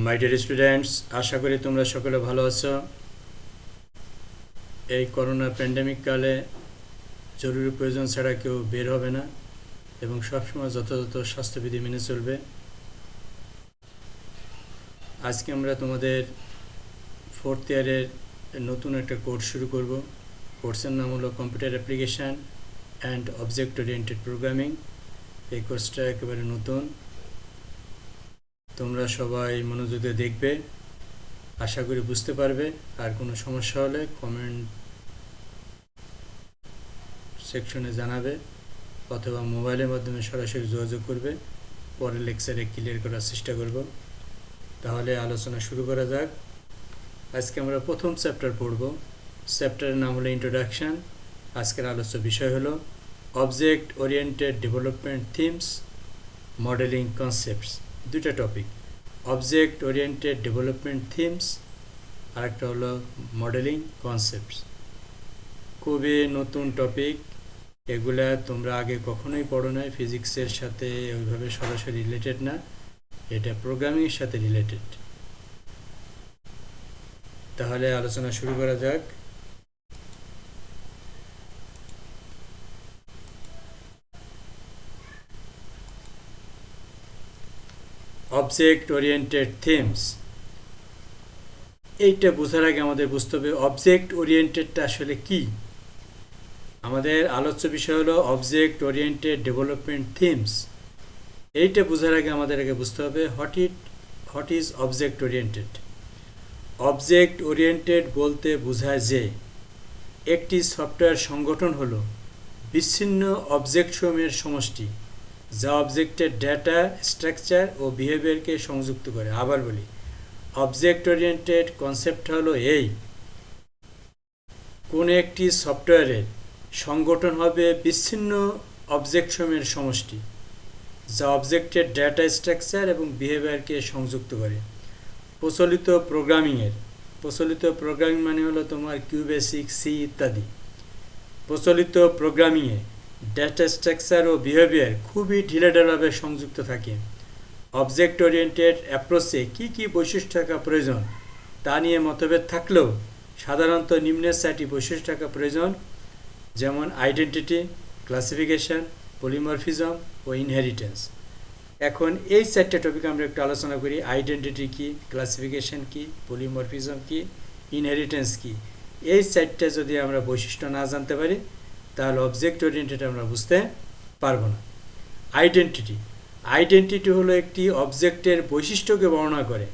My dear students, আশা করি তোমরা সকলে ভালো আছো। এই করোনা প্যান্ডেমিক কালে জরুরি প্রয়োজন ছাড়া কেউ বের হবে না এবং সবসময় যথাযথ স্বাস্থ্যবিধি মেনে চলবে। আজকে আমরা তোমাদের 4th ইয়ারের নতুন একটা কোর্স শুরু করব। কোর্সের নাম হলো computer application and object oriented programming. এই কোর্সটা একেবারে নতুন, তোমরা সবাই মনোযোগ দিয়ে দেখবে, আশা করি বুঝতে পারবে। আর কোনো সমস্যা হলে কমেন্ট সেকশনে জানাবে অথবা মোবাইলের মাধ্যমে সরাসরি যোগাযোগ করবে, পরের লেকচারে ক্লিয়ার করার চেষ্টা করব। তাহলে আলোচনা শুরু করা যাক। আজকে আমরা প্রথম চ্যাপ্টার পড়ব। চ্যাপ্টারের নাম হলো ইন্ট্রোডাকশান। আজকের আলোচ্য বিষয় হলো object oriented development themes, modelling concepts. দুটা topic, object oriented development themes আর একটা হলো মডেলিং কনসেপ্টস। খুবই নতুন টপিক, এগুলা তোমরা আগে কখনোই পড়ো নাই। ফিজিক্সের সাথে ওইভাবে সরাসরি রিলেটেড না, এটা প্রোগ্রামিংয়ের সাথে রিলেটেড। তাহলে আলোচনা শুরু করা যাক। অবজেক্ট ওরিয়েন্টেড থিমস, এইটা বোঝার আগে আমাদের বুঝতে হবে অবজেক্ট ওরিয়েন্টেডটা আসলে কি। আমাদের আলোচ্য বিষয় হলো অবজেক্ট ওরিয়েন্টেড ডেভেলপমেন্ট থিমস। এইটা বোঝার আগে আমাদের বুঝতে হবে what is object oriented. Object oriented বলতে বোঝায় যে একটি সফটওয়্যার সংগঠন হলো বিচ্ছিন্ন অবজেক্টসমূহের সমষ্টি, যা অবজেক্টের ডেটা, স্ট্রাকচার ও বিহেভিয়ারকে সংযুক্ত করে। আবার বলি, অবজেক্ট ওরিয়েন্টেড কনসেপ্ট হলো এই, কোনো একটি সফটওয়্যারের সংগঠন হবে বিচ্ছিন্ন অবজেক্টসমূহের সমষ্টি, যা অবজেক্টের ডেটা, স্ট্রাকচার এবং বিহেভিয়ারকে সংযুক্ত করে। প্রচলিত প্রোগ্রামিং মানে হলো তোমার কিউবেসিক, সি ইত্যাদি। প্রচলিত প্রোগ্রামিংয়ে ডেটা, স্ট্রাকচার ও বিহেভিয়ার খুবই ঢিলেঢালাভাবে সংযুক্ত থাকে। অবজেক্ট ওরিয়েন্টেড অ্যাপ্রোচে কী কী বৈশিষ্ট্য থাকা প্রয়োজন তা নিয়ে মতভেদ থাকলেও সাধারণত নিম্নের 4টি বৈশিষ্ট্য থাকা প্রয়োজন, যেমন আইডেন্টিটি, ক্লাসিফিকেশন, পলিমরফিজম ও ইনহেরিটেন্স। এখন এই 4টে টপিক আমরা একটু আলোচনা করি। আইডেন্টিটি কি, ক্লাসিফিকেশন কি, পলিমরফিজম কি, ইনহেরিটেন্স কি। এই 4টে যদি আমরা বৈশিষ্ট্য না জানতে পারি তাহলে অবজেক্ট ওরিয়েন্টেড আমরা বুঝতে পারবো না। আইডেন্টিটি হলো একটি অবজেক্টের বৈশিষ্ট্যকে বর্ণনা করে।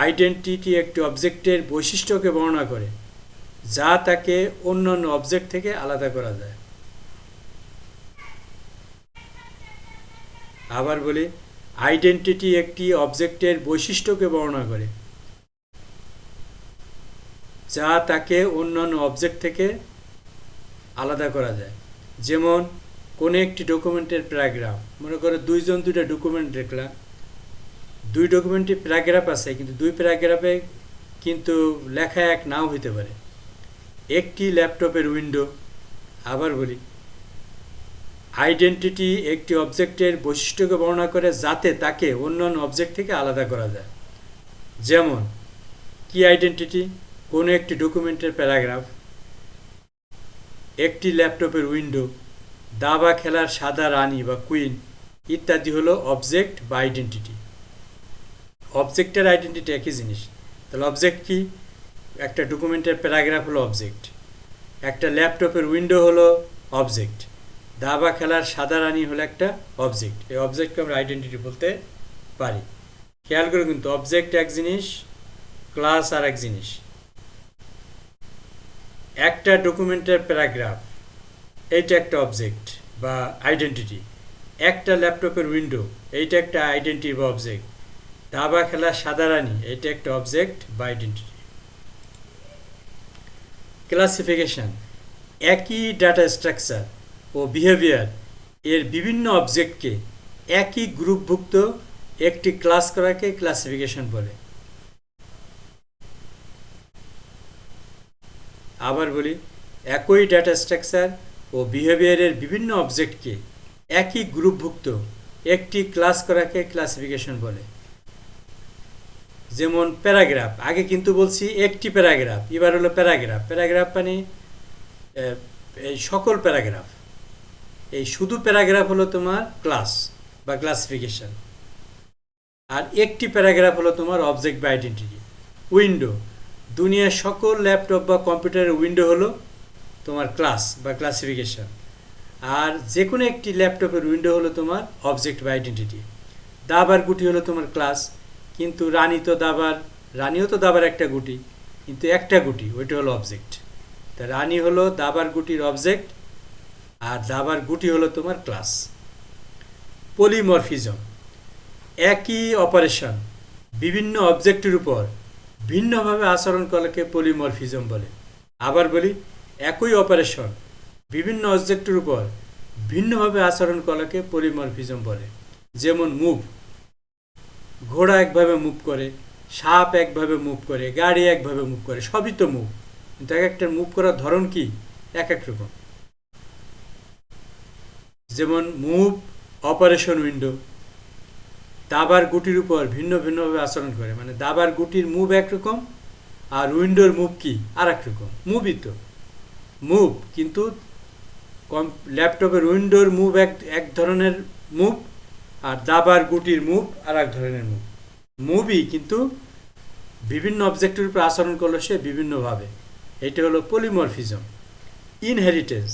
আইডেন্টিটি একটি অবজেক্টের বৈশিষ্ট্যকে বর্ণনা করে যা তাকে অন্যান্য অবজেক্ট থেকে আলাদা করা যায়। আবার বলি, আইডেন্টিটি একটি অবজেক্টের বৈশিষ্ট্যকে বর্ণনা করে যা তাকে অন্যান্য অবজেক্ট থেকে আলাদা করা যায়। যেমন কোনো একটি ডকুমেন্টের প্যারাগ্রাফ, মনে করো দুইটা ডকুমেন্ট দেখলাম, দুই ডকুমেন্টে প্যারাগ্রাফ আছে, কিন্তু দুই প্যারাগ্রাফে কিন্তু লেখা এক নাও হইতে পারে। একটি ল্যাপটপের উইন্ডো। আবার বলি, আইডেন্টিটি একটি অবজেক্টের বৈশিষ্ট্যকে বর্ণনা করে যাতে তাকে অন্যান্য অবজেক্ট থেকে আলাদা করা যায়। যেমন কি আইডেন্টিটি, কোনো একটি ডকুমেন্টের প্যারাগ্রাফ, একটি ল্যাপটপের উইন্ডো, দাবা খেলার সাদা রানী বা কুইন ইত্যাদি হলো অবজেক্ট বা আইডেন্টিটি। অবজেক্টের আইডেন্টিটি একই জিনিস। তাহলে অবজেক্ট কি? একটা ডকুমেন্টের প্যারাগ্রাফ হলো অবজেক্ট, একটা ল্যাপটপের উইন্ডো হলো অবজেক্ট, দাবা খেলার সাদা রানী হলো একটা অবজেক্ট। এই অবজেক্টকে আমরা আইডেন্টিটি বলতে পারি। খেয়াল করে, কিন্তু অবজেক্ট এক জিনিস, ক্লাস আর এক জিনিস। একটা ডকুমেন্টের প্যারাগ্রাফ, এইটা একটা অবজেক্ট বা আইডেন্টিটি। একটা ল্যাপটপের উইন্ডো, এইটা একটা আইডেন্টিটি বা অবজেক্ট। দাবা খেলার সাদা রানী, এটা একটা অবজেক্ট বা আইডেন্টিটি। ক্লাসিফিকেশন, একই ডাটা স্ট্রাকচার ও বিহেভিয়ার এর বিভিন্ন অবজেক্টকে একই গ্রুপভুক্ত একটি ক্লাস করাকে ক্লাসিফিকেশন বলে। আবার বলি, একই ডেটা স্ট্রাকচার ও বিহেভিয়ারের বিভিন্ন অবজেক্টকে একই গ্রুপভুক্ত একটি ক্লাস করাকে ক্লাসিফিকেশন বলে। যেমন প্যারাগ্রাফ, আগে কিন্তু বলছি একটি প্যারাগ্রাফ, এবার হলো প্যারাগ্রাফ। প্যারাগ্রাফ মানে এই সকল প্যারাগ্রাফ, এই শুধু প্যারাগ্রাফ হলো তোমার ক্লাস বা ক্লাসিফিকেশন, আর একটি প্যারাগ্রাফ হলো তোমার অবজেক্ট বা আইডেন্টিটি। উইন্ডো, দুনিয়ার সকল ল্যাপটপ বা কম্পিউটারের উইন্ডো হলো তোমার ক্লাস বা ক্লাসিফিকেশন, আর যে কোনো একটি ল্যাপটপের উইন্ডো হলো তোমার অবজেক্ট বা আইডেন্টিটি। দাবার গুটি হলো তোমার ক্লাস, কিন্তু রানীও তো দাবার একটা গুটি, কিন্তু একটা গুটি, ওইটা হলো অবজেক্ট। তা রানী হলো দাবার গুটির অবজেক্ট, আর দাবার গুটি হলো তোমার ক্লাস। পলিমরফিজম, একই অপারেশন বিভিন্ন অবজেক্টের উপর ভিন্নভাবে আচরণ করাকে পলিমরফিজম বলে। আবার বলি, একই অপারেশন বিভিন্ন অবজেক্টের উপর ভিন্নভাবে আচরণ করাকে পলিমরফিজম বলে। যেমন মুভ, ঘোড়া একভাবে মুভ করে, সাপ একভাবে মুভ করে, গাড়ি একভাবে মুভ করে, সবই তো মুভ, কিন্তু এক একটা মুভ করার ধরন কি এক এক রকম। যেমন মুভ অপারেশন উইন্ডো দাবার গুটির উপর ভিন্ন ভিন্নভাবে আচরণ করে, মানে দাবার গুটির মুভ একরকম আর উইন্ডোর মুভ কি আর এক রকম। মুভই তো মুভ, কিন্তু ল্যাপটপের উইন্ডোর মুভ এক ধরনের মুভ, আর দাবার গুটির মুভ আর এক ধরনের মুভ। মুভই, কিন্তু বিভিন্ন অবজেক্টের উপর আচরণ করলো সে বিভিন্নভাবে। এটা হলো পলিমরফিজম। ইনহেরিটেন্স,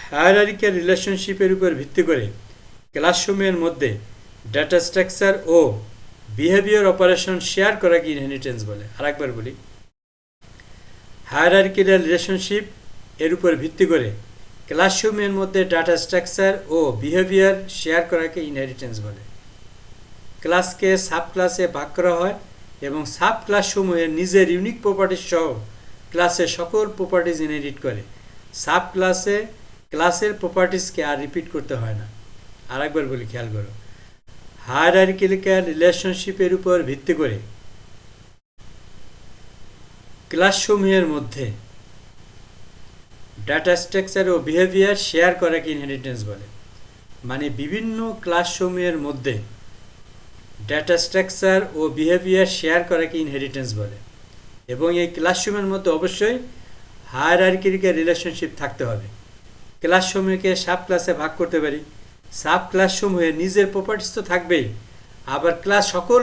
হায়ারার্কিক্যাল রিলেশনশিপের উপর ভিত্তি করে ক্লাসসমূহের মধ্যে ডেটা স্ট্রাকচার ও বিহেভিয়ার অপারেশন শেয়ার করাকে ইনহেরিটেন্স বলে। আরেকবার বলি, হায়ারার্কিক্যাল রিলেশনশিপ এর উপর ভিত্তি করে ক্লাসসমূহের মধ্যে ডাটা স্ট্রাকচার ও বিহেভিয়ার শেয়ার করাকে ইনহেরিটেন্স বলে। ক্লাসকে সাব ক্লাসে ভাগ করা হয় এবং সাব ক্লাসসমূহের নিজের ইউনিক প্রপার্টিজ সহ ক্লাসের সকল প্রপার্টিজ ইনহেরিট করে। সাব ক্লাসের প্রপার্টিজকে আর রিপিট করতে হয় না। আরেকবার বলি, খেয়াল করো, হায়ারার্কিক্যাল রিলেশনশিপের উপর ভিত্তি করে ক্লাসসমূহের মধ্যে ডাটা স্ট্রাকচার ও বিহেভিয়ার শেয়ার করাকে ইনহেরিটেন্স বলে। মানে বিভিন্ন ক্লাসসমূহের মধ্যে ডাটা স্ট্রাকচার ও বিহেভিয়ার শেয়ার করাকে ইনহেরিটেন্স বলে, এবং এই ক্লাসসমূহের মধ্যে অবশ্যই হায়ারার্কিক্যাল রিলেশনশিপ থাকতে হবে। ক্লাসসমূহকে সাব ক্লাসে ভাগ করতে পারি, সাব ক্লাসসমূহের নিজের প্রপার্টিস তো থাকবেই, আবার সকল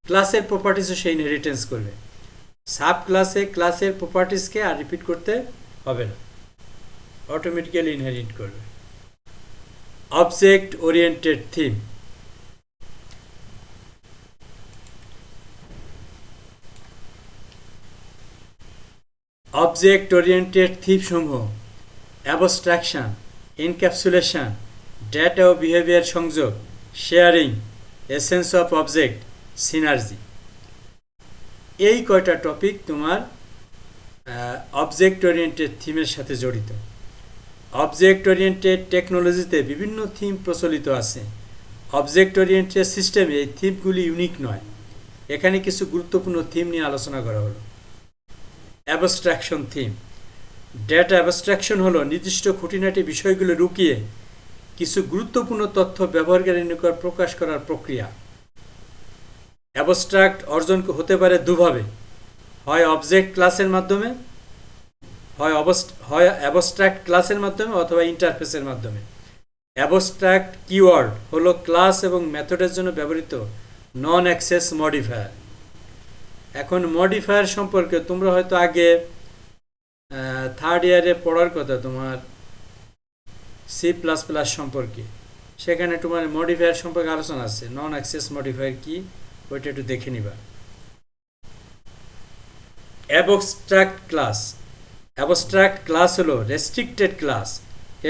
ক্লাসের প্রপার্টিসও সে ইনহেরিটেন্স করবে। সাব ক্লাসের প্রপার্টিসকে আর রিপিট করতে হবে না, অটোমেটিক্যালি ইনহেরিট করবে। Object oriented theme, object oriented theme সমূহ অ্যাবস্ট্রাকশন, এনক্যাপসুলেশন, ডেটা ও বিহেভিয়ার সংযোগ, sharing, essence of object, synergy. এই কয়টা টপিক তোমার অবজেক্ট ওরিয়েন্টেড থিমের সাথে জড়িত। অবজেক্ট ওরিয়েন্টেড টেকনোলজিতে বিভিন্ন থিম প্রচলিত আছে। অবজেক্ট ওরিয়েন্টেড সিস্টেমে এই থিমগুলি ইউনিক নয়। এখানে কিছু গুরুত্বপূর্ণ থিম নিয়ে আলোচনা করা হলো। অ্যাবস্ট্রাকশন থিম, ডেটা অ্যাবস্ট্রাকশন হলো নির্দিষ্ট খুঁটিনাটি বিষয়গুলো লুকিয়ে কিছু গুরুত্বপূর্ণ তথ্য ব্যবহারকারীর নিকট প্রকাশ করার প্রক্রিয়া। অ্যাবস্ট্রাক্ট অর্জন হতে পারে দুভাবে, হয় অবজেক্ট ক্লাসের মাধ্যমে, হয় অ্যাবস্ট্রাক্ট ক্লাসের মাধ্যমে, অথবা ইন্টারফেসের মাধ্যমে। অ্যাবস্ট্রাক্ট কিওয়ার্ড হলো ক্লাস এবং মেথডের জন্য ব্যবহৃত নন অ্যাক্সেস মডিফায়ার। এখন মডিফায়ার সম্পর্কে তোমরা হয়তো আগে থার্ড ইয়ারে পড়ার কথা তোমার C++ সম্পর্কে, সেখানে তোমার মডিফায়ার সম্পর্কে আলোচনা আছে। নন অ্যাক্সেস মডিফায়ার কি, ওইটা একটু দেখে নিবা। অ্যাবস্ট্রাক্ট ক্লাস হলো রেস্ট্রিক্টেড ক্লাস।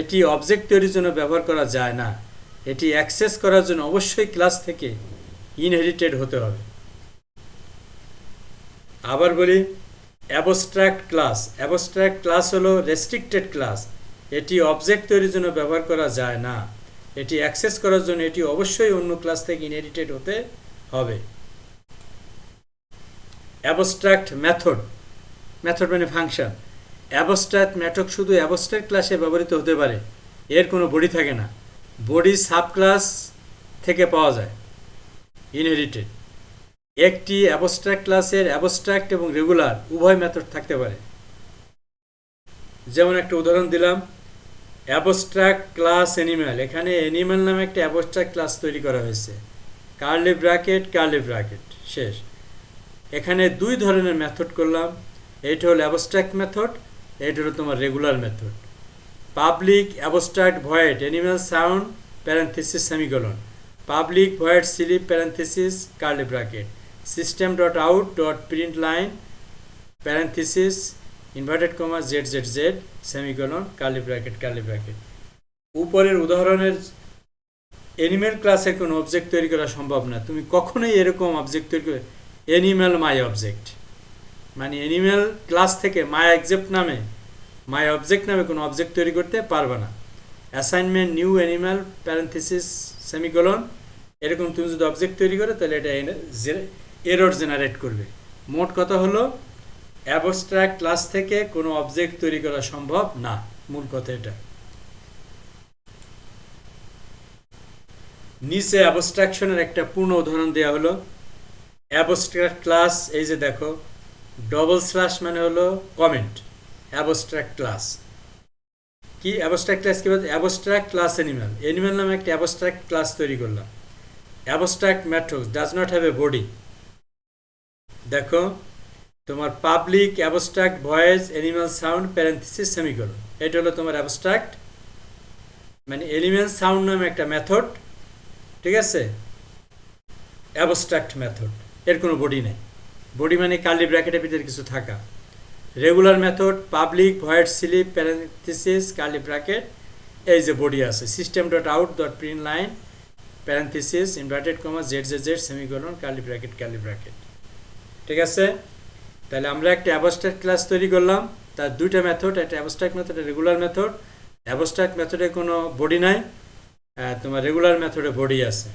এটি অবজেক্ট তৈরির জন্য ব্যবহার করা যায় না। এটি অ্যাক্সেস করার জন্য অবশ্যই ক্লাস থেকে ইনহেরিটেড হতে হবে। আবার বলি, অ্যাবস্ট্রাক্ট ক্লাস হলো রেস্ট্রিক্টেড ক্লাস। এটি অবজেক্ট তৈরির জন্য ব্যবহার করা যায় না। এটি অ্যাক্সেস করার জন্য এটি অবশ্যই অন্য ক্লাস থেকে ইনহেরিটেড হতে হবে। অ্যাবস্ট্রাক্ট মেথড মানে ফাংশন। অ্যাবস্ট্রাক্ট মেথড শুধু অ্যাবস্ট্রাক্ট ক্লাসে ব্যবহৃত হতে পারে, এর কোনো বডি থাকে না। বডি সাব ক্লাস থেকে পাওয়া যায়, ইনহেরিটেড। একটি অ্যাবস্ট্রাক্ট ক্লাসের অ্যাবস্ট্রাক্ট এবং রেগুলার উভয় মেথড থাকতে পারে। যেমন একটা উদাহরণ দিলাম, অ্যাবস্ট্রাক্ট ক্লাস অ্যানিম্যাল। এখানে অ্যানিম্যাল নামে একটা অ্যাবস্ট্রাক্ট ক্লাস তৈরি করা হয়েছে, কার্লি ব্র্যাকেট শেষ। এখানে দুই ধরনের মেথড করলাম, এইটা হলো অ্যাবস্ট্রাক্ট মেথড, এইটা হলো তোমার regular method. Public abstract void animal sound parenthesis semicolon, public void sleep parenthesis curly bracket, system dot out dot print line parenthesis inverted comma ZZZ semicolon curly bracket. উপরের উদাহরণের animal ক্লাসের কোনো object তৈরি করা সম্ভব না। তুমি কখনোই এরকম অবজেক্ট তৈরি করে অ্যানিম্যাল মাই অবজেক্ট, মানে অ্যানিম্যাল ক্লাস থেকে মাই অবজেক্ট নামে কোনো অবজেক্ট তৈরি করতে পারবে না। Assignment new animal parenthesis semicolon, এরকম তুমি যদি অবজেক্ট তৈরি করো তাহলে এটা এরর জেনারেট করবে। মোট কথা হলো অ্যাবস্ট্রাক্ট ক্লাস থেকে কোনো অবজেক্ট তৈরি করা সম্ভব না, মূল কথা এটা। নিচে অ্যাবস্ট্রাকশনের একটা পূর্ণ উদাহরণ দেওয়া হলো। অ্যাবস্ট্রাক্ট ক্লাস, এই যে দেখো ডবল স্ল্যাশ মানে হলো কমেন্ট, অ্যাবস্ট্রাক্ট ক্লাস কি? অ্যাবস্ট্রাক্ট ক্লাস কি বলতে? অ্যাবস্ট্রাক্ট ক্লাস অ্যানিম্যাল নামে একটা অ্যাবস্ট্রাক্ট ক্লাস তৈরি করলাম। Abstract method does not have a body. দেখো তোমার public abstract voice animal sound parenthesis semicolon, এটা হলো তোমার অ্যাবস্ট্রাক্ট মানে অ্যানিম্যাল সাউন্ড নামে একটা মেথড, ঠিক আছে? অ্যাবস্ট্রাক্ট মেথড, এর কোনো বডি নেই। বডি মানে কার্লি ব্র্যাকেটের ভিতরে কিছু থাকা। Regular method public void sleep parenthesis curly bracket, এই যে বডি আছে, system dot out dot print line parenthesis inverted comma ZZZ semicolon curly bracket, ঠিক আছে? তাহলে আমরা একটা অ্যাবস্ট্রাক্ট ক্লাস তৈরি করলাম, তার দুইটা মেথড, একটা abstract method, regular method. Abstract মেথডে কোনো বডি নাই, তোমার রেগুলার মেথডে বডি আছে।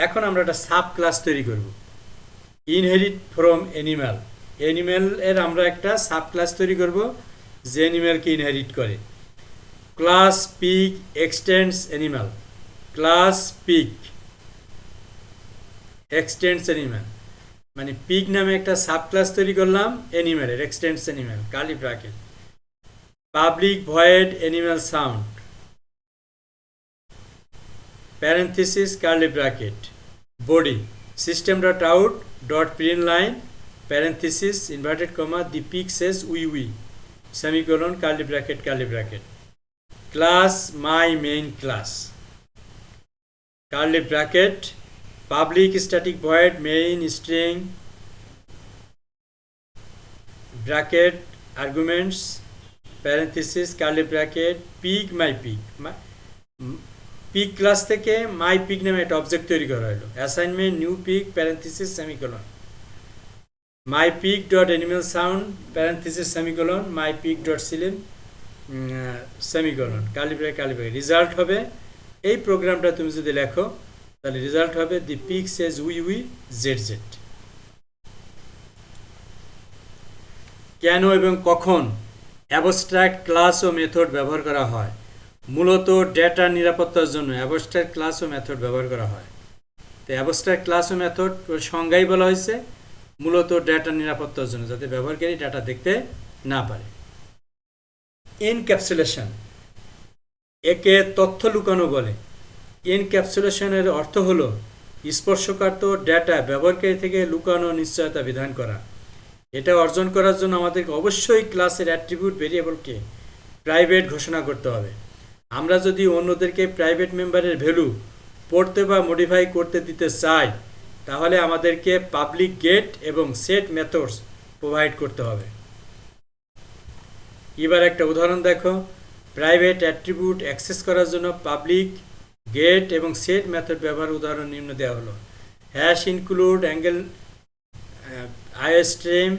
এখন আমরা একটা সাব ক্লাস তৈরি করব, ইনহেরিট ফ্রম অ্যানিম্যাল। অ্যানিম্যাল এর আমরা একটা সাব ক্লাস তৈরি করব যে অ্যানিম্যালকে ইনহেরিট করে। Class pig extends animal, class pig extends animal মানে পিগ নামে একটা সাব ক্লাস তৈরি করলাম অ্যানিম্যালের, extends animal curly bracket. Public void animal sound parenthesis curly bracket, body system dot out dot print line parenthesis inverted comma the pig says wee semicolon curly bracket. Class my main class curly bracket, public static void main string bracket arguments parenthesis curly bracket pig my pig. Pig class থেকে my pig নামে একটা object তৈরি করা হলো। Assignment new pig parenthesis semicolon my pig dot animal sound parenthesis semicolon my pig dot sleep semicolon curly bracket. Result হবে, এই প্রোগ্রামটা তুমি যদি লেখো তাহলে রেজাল্ট হবে the pig says wee ZZ। কেন এবং কখন অ্যাবস্ট্রাক্ট ক্লাস ও মেথড ব্যবহার করা হয়? মূলত ডেটার নিরাপত্তার জন্য অ্যাবস্ট্রাক্ট ক্লাস ও মেথড ব্যবহার করা হয়। তো অ্যাবস্ট্রাক্ট ক্লাস ও মেথড সংজ্ঞাই বলা হয়েছে মূলত ডেটার নিরাপত্তার জন্য, যাতে ব্যবহারকারী ডাটা দেখতে না পারে। এনক্যাপসুলেশন, একে তথ্য লুকানো বলে। এনক্যাপসুলেশনের অর্থ হলো স্পর্শকাতর ডেটা ব্যবহারকারী থেকে লুকানো নিশ্চয়তা বিধান করা। এটা অর্জন করার জন্য আমাদেরকে অবশ্যই ক্লাসের অ্যাট্রিবিউট ভেরিয়েবলকে প্রাইভেট ঘোষণা করতে হবে। আমরা যদি অন্যদেরকে প্রাইভেট মেম্বারের ভ্যালু পড়তে বা মডিফাই করতে দিতে চাই তাহলে আমাদেরকে পাবলিক গেট এবং সেট মেথডস প্রোভাইড করতে হবে। এবার একটা উদাহরণ দেখো, প্রাইভেট অ্যাট্রিবিউট অ্যাক্সেস করার জন্য পাবলিক গেট এবং সেট মেথড ব্যবহার উদাহরণ নিম্ন দেওয়া হলো। Hash include angle iostream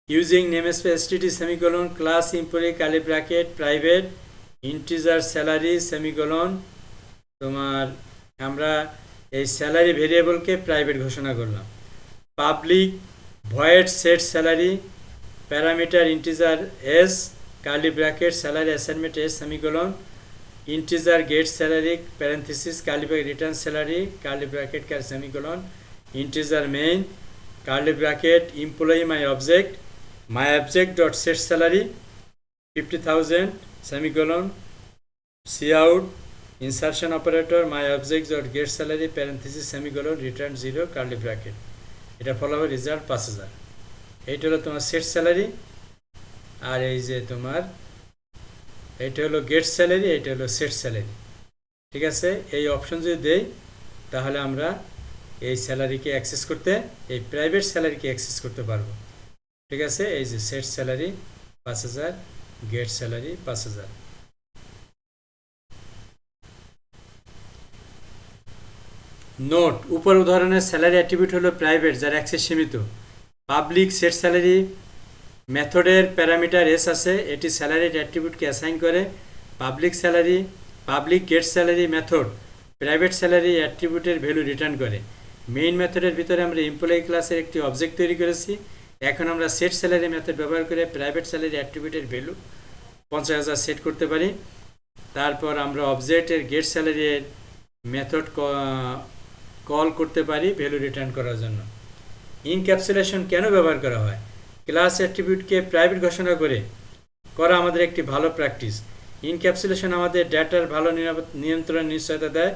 using namespace std semicolon class employee curly bracket private integer salary semicolon. তোমার আমরা এই স্যালারি ভেরিয়েবলকে প্রাইভেট ঘোষণা করলাম। Public void set salary parameter integer s curly bracket salary assignment s semicolon integer get salary parenthesis curly bracket return salary curly bracket semicolon integer main curly bracket employee my object dot set salary 50,000 semicolon cout insertion operator my object dot get salary parenthesis semicolon return 0 curly bracket এটা follow হবে result 5000 এইটা হলো তোমার set salary আর এই যে তোমার এইটা হলো গেট স্যালারি এইটা হলো সেট স্যালারি ঠিক আছে এই অপশন যদি দেই তাহলে আমরা এই স্যালারিকে অ্যাক্সেস করতে এই প্রাইভেট স্যালারিকে অ্যাক্সেস করতে পারবো ঠিক আছে এই যে set salary 5000 get salary 5000 note উপর উদাহরণের স্যালারি অ্যাট্রিবিউট হলো প্রাইভেট যার অ্যাক্সেস সীমিত পাবলিক সেট স্যালারি মেথডের প্যারামিটার এস আছে এটি স্যালারির অ্যাট্রিবিউটকে অ্যাসাইন করে public get salary method private salary অ্যাট্রিবিউটের ভ্যালু রিটার্ন করে মেইন মেথডের ভিতরে আমরা এমপ্লয়ি ক্লাসের একটি অবজেক্ট তৈরি করেছি এখন আমরা সেট স্যালারি মেথড ব্যবহার করে প্রাইভেট স্যালারি অ্যাট্রিবিউটের ভ্যালু 50,000 সেট করতে পারি তারপর আমরা অবজেক্টের গেট স্যালারির মেথড কল করতে পারি ভ্যালু রিটার্ন করার জন্য ইনক্যাপসুলেশন কেন ব্যবহার করা হয় ক্লাস অ্যাট্রিবিউটকে প্রাইভেট ঘোষণা করা আমাদের একটি ভালো প্র্যাকটিস ইনক্যাপসুলেশন আমাদের ডেটার ভালো নিয়ন্ত্রণ নিশ্চয়তা দেয়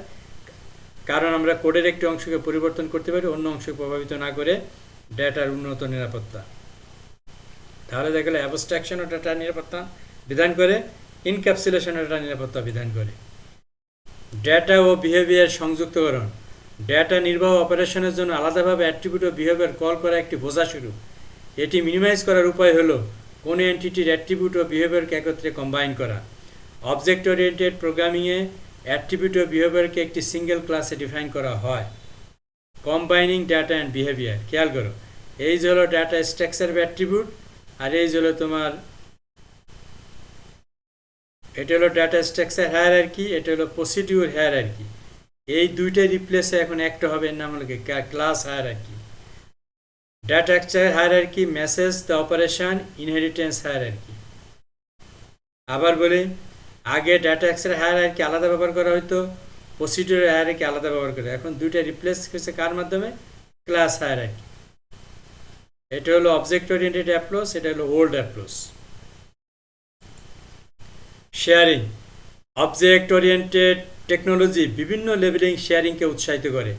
কারণ আমরা কোডের একটি অংশকে পরিবর্তন করতে পারি অন্য অংশকে প্রভাবিত না করে ডেটার উন্নত নিরাপত্তা তাহলে দেখা গেল অ্যাবস্ট্রাকশন ও ডেটার নিরাপত্তা বিধান করে ইনক্যাপসুলেশন ডেটার নিরাপত্তা বিধান করে ডেটা ও বিহেভিয়ার সংযুক্তকরণ ডেটা নির্বাহ অপারেশনের জন্য আলাদাভাবে অ্যাট্রিবিউট ও বিহেভিয়ার কল করা একটি বোঝা শুরু এটি মিনিমাইজ করার উপায় হলো কোনো এন্টিটির অ্যাট্রিবিউট ও বিহেভিয়ারকে একত্রে কম্বাইন করা অবজেক্ট ওরিয়েন্টেড প্রোগ্রামিংয়ে অ্যাট্রিবিউট ও বিহেভিয়ারকে একটি সিঙ্গেল ক্লাসে ডিফাইন করা হয় কম্বাইনিং ডাটা অ্যান্ড বিহেভিয়ার খেয়াল করো এই যে হলো ডাটা স্ট্রাকচার অ্যাট্রিবিউট আর এই যে হলো তোমার এটা হলো ডাটা স্ট্রাকচার হায়ারার্কি এটা হলো প্রসিডিউর হায়ারার্কি এই দুইটাই রিপ্লেসে এখন একটা হবে এর নাম হলো class hierarchy data structure hierarchy message the operation inheritance hierarchy আবার বলি আগে ডাটা স্ট্রাকচার হায়ারার্কি আলাদা ব্যবহার করা হতো প্রসিডিউর হায়ারার্কি আলাদা ব্যবহার করে এখন দুইটা রিপ্লেস হয়েছে কার মাধ্যমে ক্লাস হায়ারার্কি এটা হলো অবজেক্ট ওরিয়েন্টেড অ্যাপ্রোচ এটা হলো old approach sharing object oriented technology বিভিন্ন লেভেলিং শেয়ারিংকে উৎসাহিত করে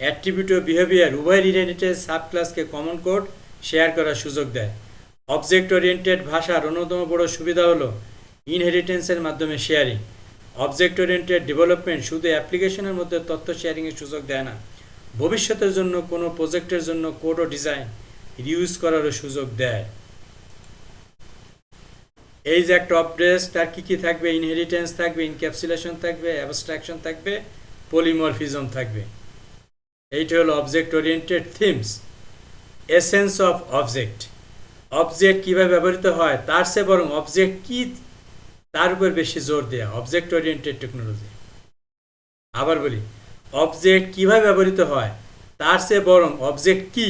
অ্যাট্রিবিউট ও বিহেভিয়ার উভয় রিলেটেড সাব ক্লাসকে কমন কোড শেয়ার করার সুযোগ দেয় অবজেক্ট ওরিয়েন্টেড ভাষার অন্যতম বড় সুবিধা হলো ইনহেরিটেন্সের মাধ্যমে শেয়ারিং অবজেক্ট ওরিয়েন্টেড ডেভেলপমেন্ট শুধু অ্যাপ্লিকেশনের মধ্যে তথ্য শেয়ারিংয়ের সুযোগ দেয় না ভবিষ্যতের জন্য কোনো প্রজেক্টের জন্য কোড ও ডিজাইন রিউজ করারও সুযোগ দেয় এই যে একটা অবজেক্ট তার কি থাকবে ইনহেরিটেন্স থাকবে ইনক্যাপসুলেশন থাকবে অ্যাবস্ট্রাকশন থাকবে পলিমরফিজম থাকবে এইটা হলো object oriented themes essence of object কীভাবে ব্যবহৃত হয় তার চেয়ে বরং অবজেক্ট কি তার উপর বেশি জোর দেয়া অবজেক্ট ওরিয়েন্টেড টেকনোলজি আবার বলি অবজেক্ট কীভাবে ব্যবহৃত হয় তার চেয়ে বরং অবজেক্ট কি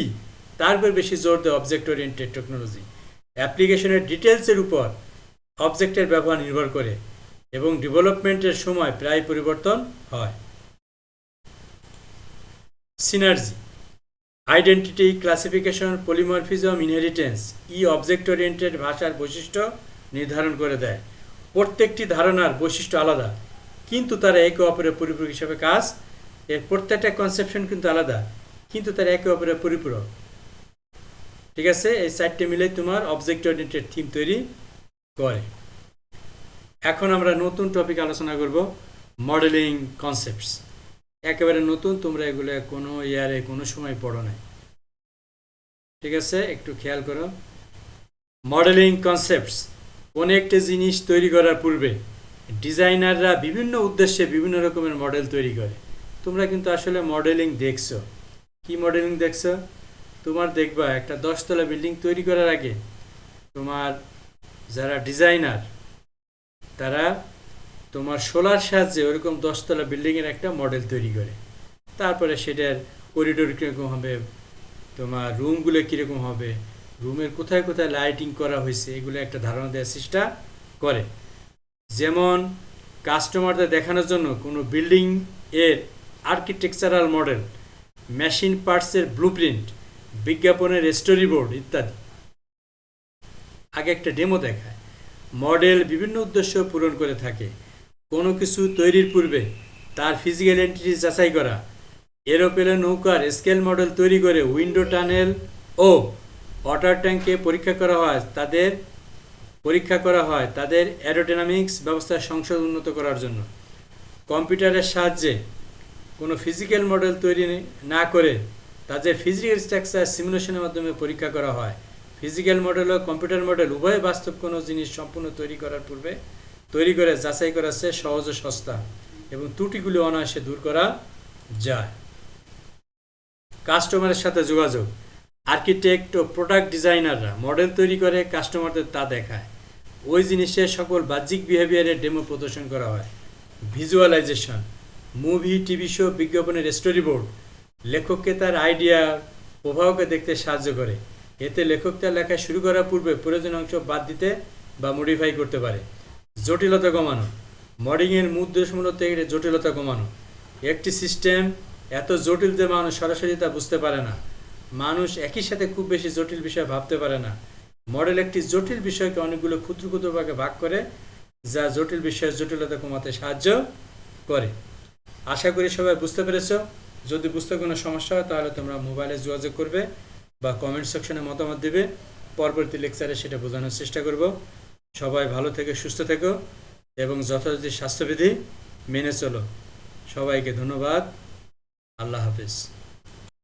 তার উপর বেশি জোর দেয় অবজেক্ট ওরিয়েন্টেড টেকনোলজি অ্যাপ্লিকেশনের ডিটেলসের উপর অবজেক্টের ব্যবহার নির্ভর করে এবং ডেভেলপমেন্টের সময় প্রায় পরিবর্তন হয় synergy identity classification polymorphism inheritance object oriented ভাষার বৈশিষ্ট্য নির্ধারণ করে দেয় প্রত্যেকটি ধারণার বৈশিষ্ট্য আলাদা কিন্তু তারা একে অপরের পরিপূরক হিসাবে কাজ এর প্রত্যেকটা কনসেপশন কিন্তু আলাদা কিন্তু তারা একে অপরের পরিপূরক ঠিক আছে এই চারটে মিলে তোমার অবজেক্ট ওরিয়েন্টেড থিম তৈরি করে এখন আমরা নতুন টপিক আলোচনা করব মডেলিং কনসেপ্টস একেবারে নতুন তোমরা এগুলো কোনো ইয়ারে কোনো সময় পড়ো নাই ঠিক আছে একটু খেয়াল করো মডেলিং কনসেপ্টস কোনো একটা জিনিস তৈরি করার পূর্বে ডিজাইনাররা বিভিন্ন উদ্দেশ্যে বিভিন্ন রকমের মডেল তৈরি করে তোমরা কিন্তু আসলে মডেলিং দেখছো কি মডেলিং দেখছো তোমার দেখবা একটা 10 তলা বিল্ডিং তৈরি করার আগে তোমার যারা ডিজাইনার তারা তোমার সোলার সাহায্যে ওরকম 10 তলা বিল্ডিংয়ের একটা মডেল তৈরি করে তারপরে সেটার করিডোর কীরকম হবে তোমার রুমগুলো কীরকম হবে রুমের কোথায় কোথায় লাইটিং করা হয়েছে এগুলো একটা ধারণা দেওয়ার চেষ্টা করে। যেমন কাস্টমারদের দেখানোর জন্য কোনো বিল্ডিং এর আর্কিটেকচারাল মডেল, মেশিন পার্টসের ব্লুপ্রিন্ট, বিজ্ঞাপনের স্টোরি বোর্ড ইত্যাদি। আগে একটা ডেমো দেখায়। মডেল বিভিন্ন উদ্দেশ্য পূরণ করে থাকে। কোনো কিছু তৈরির পূর্বে তার ফিজিক্যাল এন্টিটি যাচাই করা, এরোপ্লেন নৌকার স্কেল মডেল তৈরি করে উইন্ডো টানেল ও ওয়াটার ট্যাঙ্কে পরীক্ষা করা হয় তাদের অ্যারোডাইনামিক্স ব্যবস্থা সংশোধন উন্নত করার জন্য। কম্পিউটারের সাহায্যে কোনো ফিজিক্যাল মডেল তৈরি না করে তাদের ফিজিক্যাল স্ট্রাকচার সিমুলেশনের মাধ্যমে পরীক্ষা করা হয়। ফিজিক্যাল মডেল ও কম্পিউটার মডেল উভয় বাস্তব কোনো জিনিস সম্পূর্ণ তৈরি করার পূর্বে তৈরি করে যাচাই করা সহজ ও সস্তা এবং ত্রুটিগুলি অনায়াসে দূর করা যায়। কাস্টমারের সাথে যোগাযোগ। আর্কিটেক্ট ও প্রোডাক্ট ডিজাইনাররা মডেল তৈরি করে কাস্টমারদের তা দেখায়। ওই জিনিসের সকল বাহ্যিক বিহেভিয়ারের ডেমো প্রদর্শন করা হয়। ভিজুয়ালাইজেশন। মুভি, টিভি শো, বিজ্ঞাপনের স্টোরি বোর্ড লেখককে তার আইডিয়া প্রবাহকে দেখতে সাহায্য করে। এতে লেখক তার লেখা শুরু করার পূর্বে প্রয়োজনীয় অংশ বাদ দিতে বা মডিফাই করতে পারে। জটিলতা কমানো। মডিংয়ের মূল উদ্দেশ্য মূলত জটিলতা কমানো। একটি সিস্টেম এত জটিল যে মানুষ সরাসরি তা বুঝতে পারে না। মানুষ একই সাথে খুব বেশি জটিল বিষয় ভাবতে পারে না। মডেল একটি জটিল বিষয়কে অনেকগুলো ক্ষুদ্র ক্ষুদ্র ভাগে ভাগ করে, যা জটিল বিষয়ের জটিলতা কমাতে সাহায্য করে। আশা করি সবাই বুঝতে পেরেছ। যদি বুঝতে কোনো সমস্যা হয় তাহলে তোমরা মোবাইলে যোগাযোগ করবে বা কমেন্ট সেকশনে মতামত দেবে। পরবর্তী লেকচারে সেটা বোঝানোর চেষ্টা করব। সবাই ভালো থেকে সুস্থ থেকো এবং যথাযথ স্বাস্থ্যবিধি মেনে চলো। সবাইকে ধন্যবাদ। আল্লাহ হাফেজ।